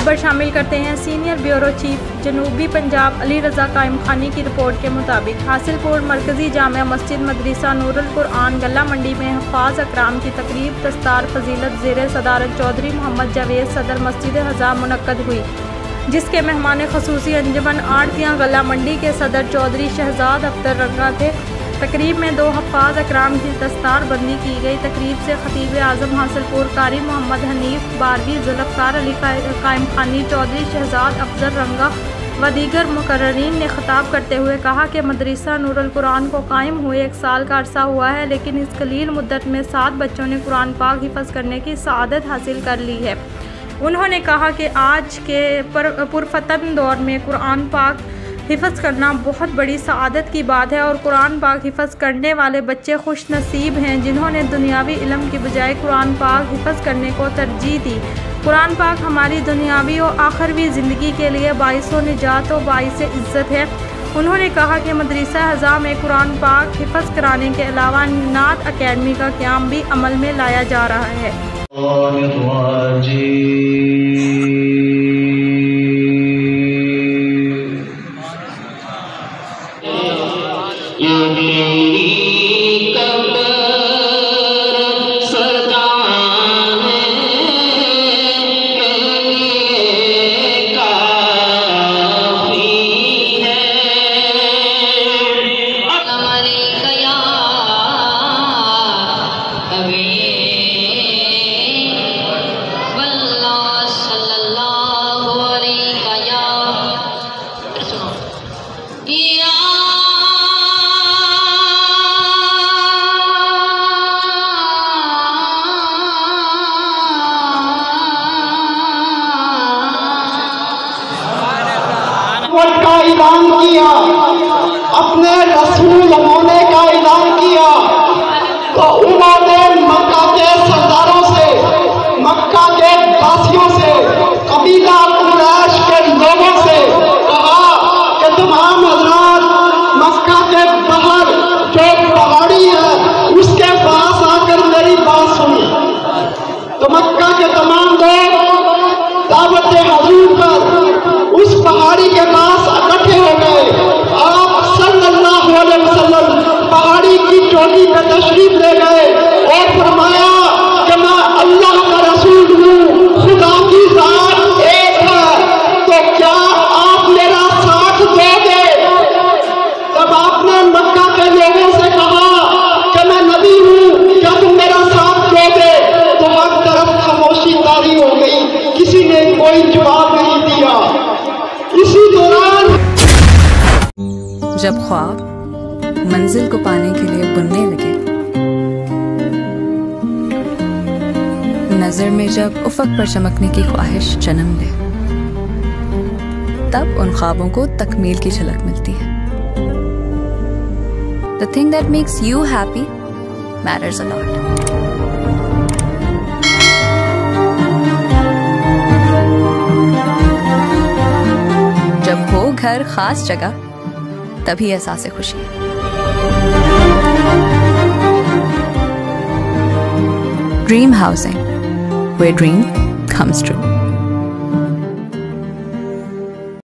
खबर शामिल करते हैं सीनियर ब्यूरो चीफ जनूबी पंजाब अली रज़ा कायम खानी की रिपोर्ट के मुताबिक हासिलपुर मरकजी जामिया मस्जिद मदरसा नूरुल कुरान गला मंडी में हफ़ाज़ अकराम की तकरीब दस्तार फजीलत ज़ेर सदारत चौधरी मोहम्मद जावेद सदर मस्जिद हज़ा मुनक्कद हुई, जिसके मेहमान ख़ुसूसी अंजुमन आड़तियाँ गला मंडी के सदर चौधरी शहजाद अख्तर रंगा थे। तकरीब में 2 हफ़ाज़ अकराम की दस्तार बंदी की गई। तकरीब से खतीब आज़म हासिलपुर कारी मोहम्मद हनीफ बारवी जुल्फ़कार अली कायम खानी चौधरी शहजाद अफजल रंगा व दीगर मुकर्ररीन ने खिताब करते हुए कहा कि मदरसा नूरुल कुरान को कायम हुए 1 साल का अरसा हुआ है, लेकिन इस कलील मुद्दत में 7 बच्चों ने कुरान पाक हिफ़्ज़ करने की सआदत हासिल कर ली है। उन्होंने कहा कि आज के पुरफतन दौर में कुरान पाक हिफ़्ज़ करना बहुत बड़ी सआदत की बात है और कुरान पाक हिफ़्ज़ करने वाले बच्चे खुश नसीब हैं जिन्होंने दुनियावी इल्म की बजाय कुरान पाक हिफ़्ज़ करने को तरजीह दी। कुरान पाक हमारी दुनियावी और आखिरवी ज़िंदगी के लिए बाइसो निजात और बाइस इज़्ज़त है। उन्होंने कहा कि मदरसा हज़ा में कुरान पाक हिफ़्ज़ कराने के अलावा नात अकेडमी का क़याम भी अमल में लाया जा रहा है। का ऐलान किया, अपने रसूल होने का ऐलान किया, तो उन्होंने मक्का के सरदारों से, मक्का के वासियों से, कबीला कुरैश के लोगों से कहा कि तमाम हज़रात मक्का के बाहर जो पहाड़ी है उसके पास आकर मेरी बात सुनी। तो मक्का के तमाम लोग दावत हुजूर पर उस पहाड़ी के पास इकट्ठे हो गए। आप सल्लल्लाहु अलैहि वसल्लम पहाड़ी की चोटी पर तशरीफ ले गए और फरमाया कि मैं अल्लाह का रसूल हूँ, खुदा की ज़ात एक है, तो क्या आप मेरा साथ दोगे? जब आपने मक्का के लोगों से कहा कि मैं नबी हूँ, क्या तुम मेरा साथ दोगे, तो हर तरफ खामोशी तारी हो गई, किसी ने कोई जवाब नहीं दिया। इसी दौरान जब ख्वाब मंजिल को पाने के लिए बुनने लगे, नजर में जब उफक पर चमकने की ख्वाहिश जन्म ले, तब उन ख्वाबों को तकमील की झलक मिलती है। The thing that makes you happy matters a lot. जब हो घर खास जगह, तभी एहसास खुशी है। Dream housing, where dream comes true.